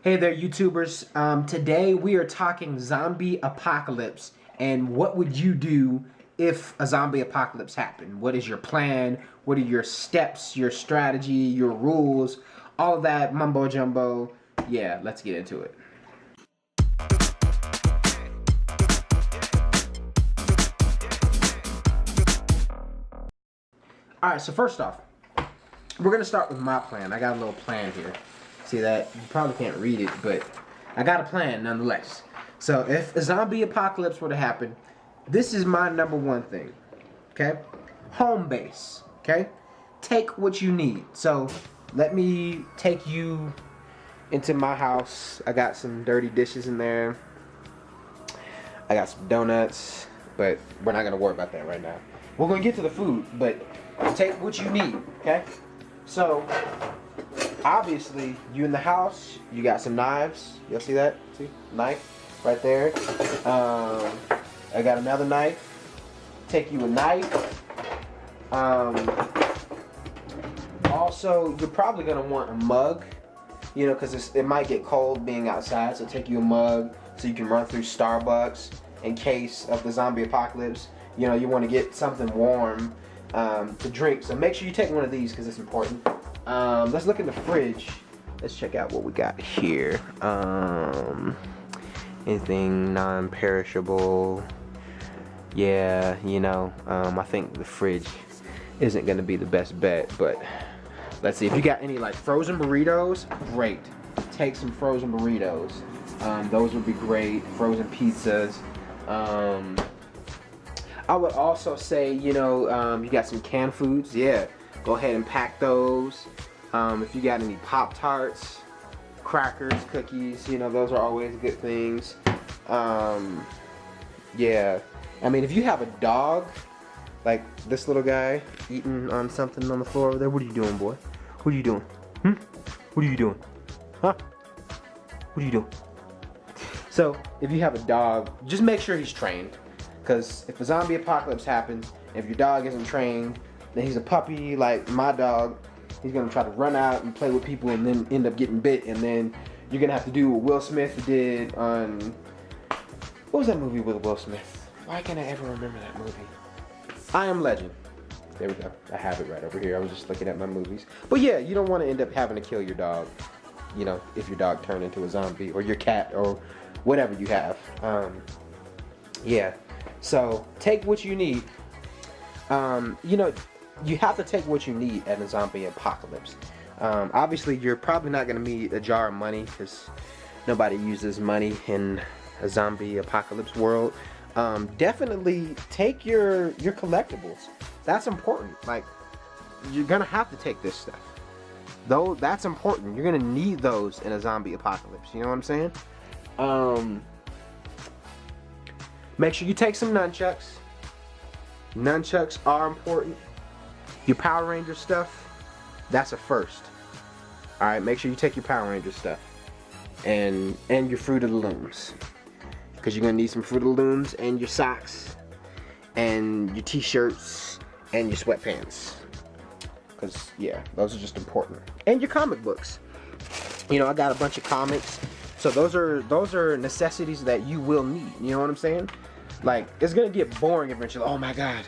Hey there, YouTubers. Today we are talking zombie apocalypse and what would you do if a zombie apocalypse happened? What is your plan? What are your steps, your strategy, your rules? All of that mumbo jumbo. Yeah, let's get into it. Alright, so first off, we're going to start with my plan. I got a little plan here. See that? You probably can't read it, but I got a plan nonetheless. So if a zombie apocalypse were to happen, this is my number one thing. Okay? Home base. Okay? Take what you need. So let me take you into my house. I got some dirty dishes in there. I got some donuts, but we're not going to worry about that right now. We're going to get to the food, but take what you need. Okay? So obviously, you in the house, you got some knives. You'll see that? See? Knife right there. I got another knife. Take you a knife. Also, you're probably going to want a mug, you know, because it might get cold being outside. So take you a mug so you can run through Starbucks in case of the zombie apocalypse. You know, you want to get something warm to drink. So make sure you take one of these because it's important. Let's look in the fridge. Let's check out what we got here. Anything non-perishable. Yeah, you know, I think the fridge isn't gonna be the best bet, but let's see. If you got any like frozen burritos, great. Take some frozen burritos. Those would be great. Frozen pizzas. I would also say, you know, you got some canned foods. Yeah, go ahead and pack those. If you got any Pop-Tarts, crackers, cookies, you know, those are always good things. Yeah, I mean, if you have a dog, like this little guy eating on something on the floor over there, what are you doing, boy? What are you doing? What are you doing? Huh? What are you doing? So, if you have a dog, just make sure he's trained. Because if a zombie apocalypse happens, if your dog isn't trained, then he's a puppy like my dog. He's going to try to run out and play with people and then end up getting bit. And then you're going to have to do what Will Smith did on... What was that movie with Will Smith? Why can't I ever remember that movie? I Am Legend. There we go. I have it right over here. I was just looking at my movies. But yeah, you don't want to end up having to kill your dog. You know, if your dog turned into a zombie. Or your cat. Or whatever you have. Yeah. So, take what you need. You know, you have to take what you need at a zombie apocalypse. Obviously, you're probably not going to need a jar of money because nobody uses money in a zombie apocalypse world. Definitely take your collectibles. That's important. Like, you're going to have to take this stuff. Though, that's important. You're going to need those in a zombie apocalypse. You know what I'm saying? Make sure you take some nunchucks. Nunchucks are important. Your Power Ranger stuff, that's a first. Alright, make sure you take your Power Ranger stuff. And your Fruit of the Looms. Because you're going to need some Fruit of the Looms and your socks. And your t-shirts and your sweatpants. Because, yeah, those are just important. And your comic books. You know, I got a bunch of comics. So those are necessities that you will need. You know what I'm saying? Like, it's gonna get boring eventually. Oh my god.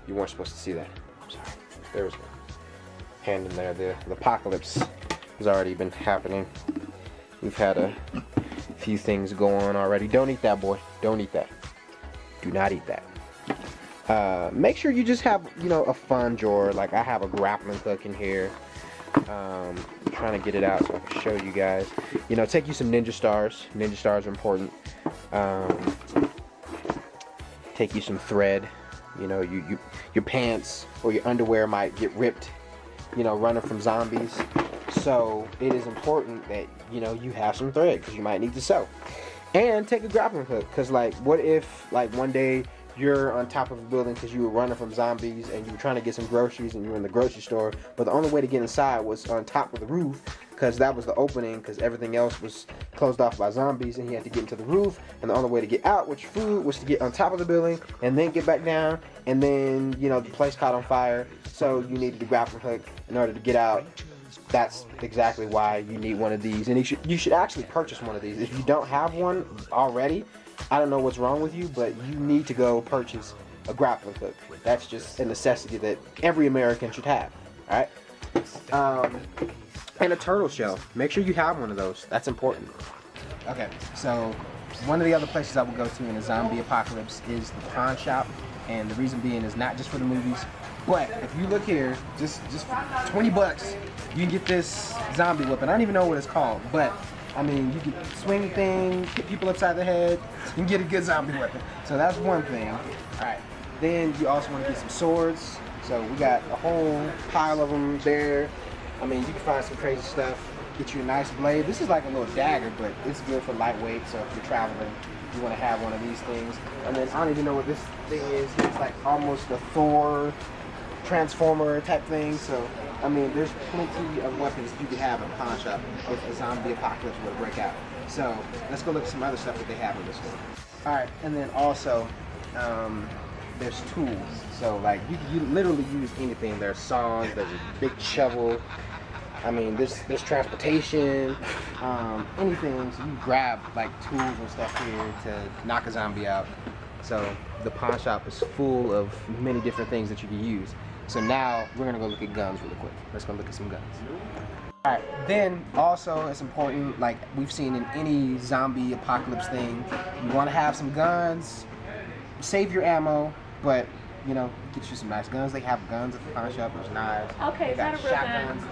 You weren't supposed to see that. I'm sorry. There was a hand in there. The apocalypse has already been happening. We've had a few things go on already. Don't eat that, boy. Don't eat that. Do not eat that. Make sure you just have, you know, a fun drawer. Like, I have a grappling hook in here. I'm trying to get it out so I can show you guys. You know, take you some ninja stars. Ninja stars are important. Take you some thread. You know, your pants or your underwear might get ripped, you know, running from zombies. So it is important that, you know, you have some thread because you might need to sew. And take a grappling hook because, like, what if, like, one day you're on top of a building because you were running from zombies and you were trying to get some groceries and you were in the grocery store, but the only way to get inside was on top of the roof because that was the opening because everything else was closed off by zombies and he had to get into the roof, and the only way to get out with your food was to get on top of the building and then get back down, and then, you know, the place caught on fire, so you needed the grappling hook in order to get out that's exactly why you need one of these, and you should actually purchase one of these. If you don't have one already, I don't know what's wrong with you, but you need to go purchase a grappling hook. That's just a necessity that every American should have. All right, and a turtle shell. Make sure you have one of those. That's important. Okay, so one of the other places I will go to in a zombie apocalypse is the pawn shop, and the reason being is not just for the movies, but if you look here, just for 20 bucks, you can get this zombie weapon. I don't even know what it's called, but I mean, you can swing the thing, hit people upside the head, and get a good zombie weapon. So that's one thing. All right, then you also want to get some swords. So we got a whole pile of them there. I mean, you can find some crazy stuff. Get you a nice blade. This is like a little dagger, but it's good for lightweight. So if you're traveling, you want to have one of these things. And then I don't even know what this thing is. It's like almost a Thor transformer type thing. So I mean, there's plenty of weapons you could have in a pawn shop if a zombie apocalypse were to break out. So let's go look at some other stuff that they have in this store. All right, and then also there's tools. So like you literally use anything. There's saws. There's a big shovel. I mean, there's transportation, anything. So you grab like tools and stuff here to knock a zombie out. So the pawn shop is full of many different things that you can use. So now we're gonna go look at guns really quick. Let's go look at some guns. All right, then also it's important, like we've seen in any zombie apocalypse thing, you wanna have some guns, save your ammo, but you know, get you some nice guns. They have guns at the pawn shop, there's knives. Okay, is that a real shotguns.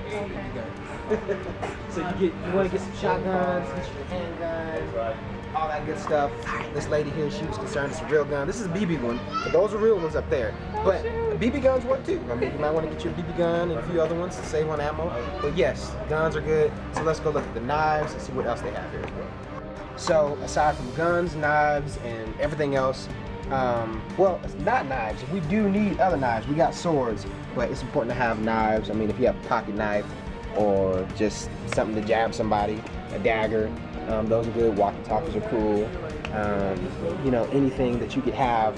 Okay. So you want to get some shotguns, get your handguns, all that good stuff. This lady here, she was concerned it's a real gun. This is a BB one, but those are real ones up there. But BB guns work too. I mean, you might want to get your BB gun and a few other ones to save on ammo. But yes, guns are good. So let's go look at the knives and see what else they have here. So aside from guns, knives, and everything else, well, it's not knives. We do need other knives. We got swords, but it's important to have knives. I mean, if you have a pocket knife or just something to jab somebody, a dagger, those are good. Walkie-talkies are cool. You know, anything that you could have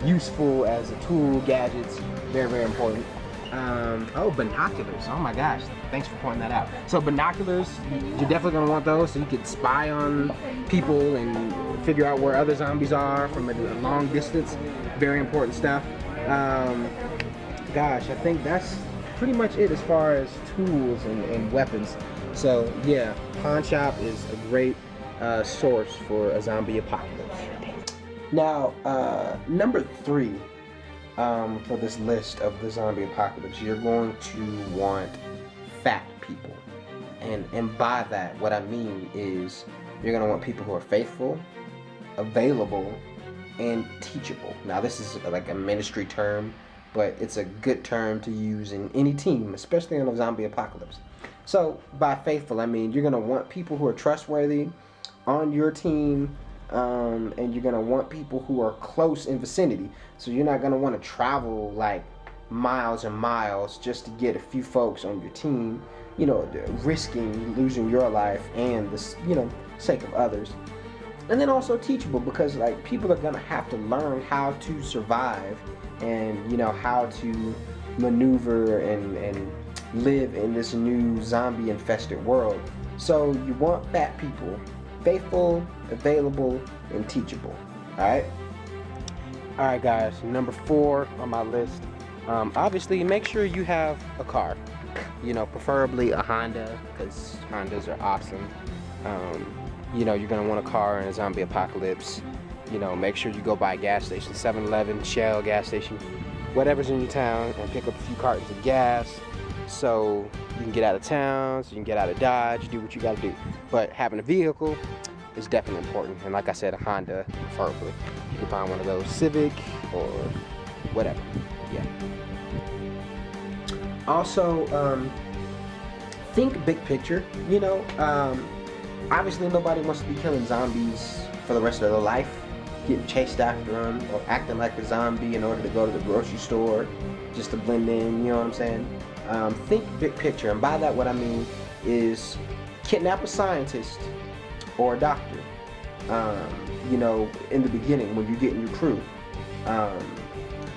useful as a tool, gadgets, very, very important. Oh, binoculars. Oh my gosh, thanks for pointing that out. So binoculars, you're definitely gonna want those so you can spy on people and figure out where other zombies are from a long distance. Very important stuff. Gosh, I think that's pretty much it as far as tools and weapons. So yeah, pawn shop is a great source for a zombie apocalypse. Now, number 3 for this list of the zombie apocalypse, you're going to want fat people. And by that, what I mean is you're going to want people who are faithful, available, and teachable. Now, this is like a ministry term, but it's a good term to use in any team, especially in a zombie apocalypse. So, by faithful, I mean you're going to want people who are trustworthy on your team, and you're going to want people who are close in vicinity. So you're not going to want to travel like miles and miles just to get a few folks on your team, you know, risking losing your life and the, you know, sake of others. And then also teachable, because like people are going to have to learn how to survive and, you know, how to maneuver and live in this new zombie infested world. So you want fat people, faithful, available, and teachable. Alright guys, number 4 on my list, obviously make sure you have a car, you know, preferably a Honda, because Hondas are awesome. You know, you're going to want a car in a zombie apocalypse. You know, make sure you go by a gas station, 7-Eleven, Shell gas station, whatever's in your town, and pick up a few cartons of gas so you can get out of town, so you can get out of Dodge, do what you got to do. But having a vehicle is definitely important, and like I said, a Honda preferably. You can find one of those, Civic or whatever. Yeah. Also, think big picture. You know, obviously nobody wants to be killing zombies for the rest of their life, getting chased after them or acting like a zombie in order to go to the grocery store just to blend in. You know what I'm saying? Think big picture, and by that what I mean is kidnap a scientist or a doctor, you know, in the beginning when you get in your crew.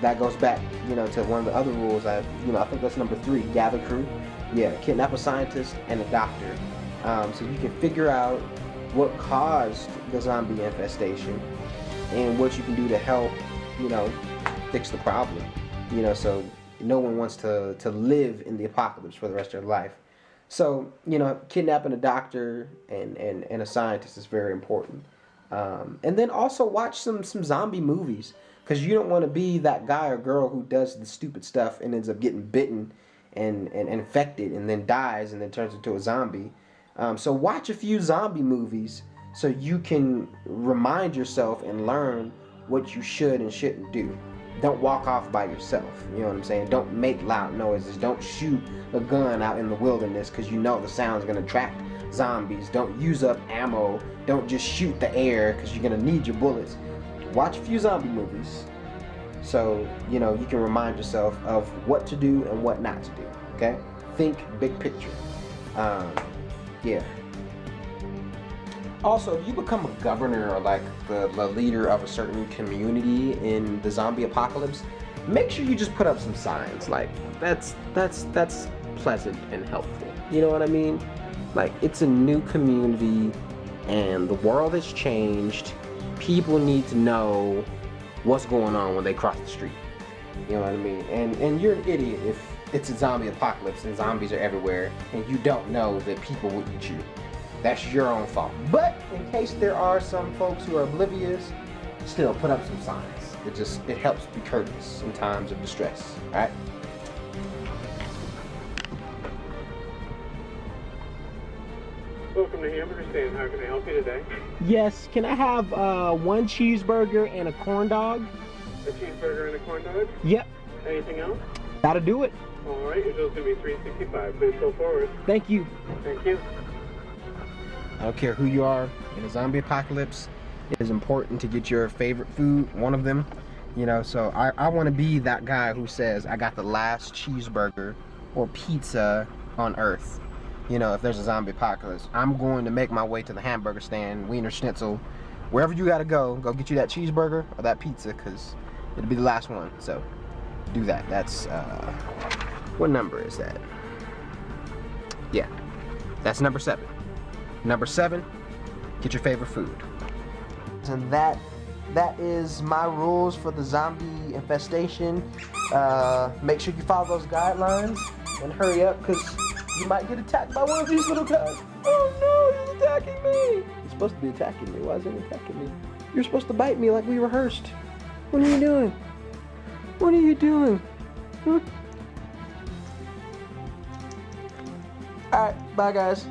that goes back, you know, to one of the other rules. I think that's number 3. Gather crew. Yeah, kidnap a scientist and a doctor, so you can figure out what caused the zombie infestation and what you can do to help, you know, fix the problem. You know, so no one wants to live in the apocalypse for the rest of their life. So, you know, kidnapping a doctor and a scientist is very important. And then also watch some zombie movies, because you don't want to be that guy or girl who does the stupid stuff and ends up getting bitten and infected and then dies and then turns into a zombie. So watch a few zombie movies so you can remind yourself and learn what you should and shouldn't do. Don't walk off by yourself, you know what I'm saying? Don't make loud noises. Don't shoot a gun out in the wilderness because you know the sound's going to attract zombies. Don't use up ammo. Don't just shoot the air because you're going to need your bullets. Watch a few zombie movies so, you know, you can remind yourself of what to do and what not to do, okay? Think big picture. Yeah. Also, if you become a governor or like the leader of a certain community in the zombie apocalypse, make sure you just put up some signs. Like that's pleasant and helpful. You know what I mean? Like, it's a new community and the world has changed. People need to know what's going on when they cross the street. You know what I mean? And you're an idiot if it's a zombie apocalypse and zombies are everywhere and you don't know that people will eat you. That's your own fault. But in case there are some folks who are oblivious, still put up some signs. It helps be courteous in times of distress. Alright? Welcome to Hamburger Stand. How can I help you today? Yes, can I have 1 cheeseburger and a corn dog? A cheeseburger and a corn dog? Yep. Anything else? That'll do it. Alright, your bill's going to be $3.65. Please go forward. Thank you. Thank you. I don't care who you are, in a zombie apocalypse, it is important to get your favorite food, one of them. You know, so I want to be that guy who says, I got the last cheeseburger or pizza on Earth. You know, if there's a zombie apocalypse, I'm going to make my way to the hamburger stand, Wiener Schnitzel, wherever you gotta go get you that cheeseburger or that pizza, because it'll be the last one. So do that. That's what number is that? Yeah, that's number 7. Number 7, get your favorite food. And that is my rules for the zombie infestation. Make sure you follow those guidelines and hurry up, because you might get attacked by one of these little guys. Oh no, he's attacking me! He's supposed to be attacking me. Why is he attacking me? You're supposed to bite me like we rehearsed. What are you doing? What are you doing? Alright, bye guys.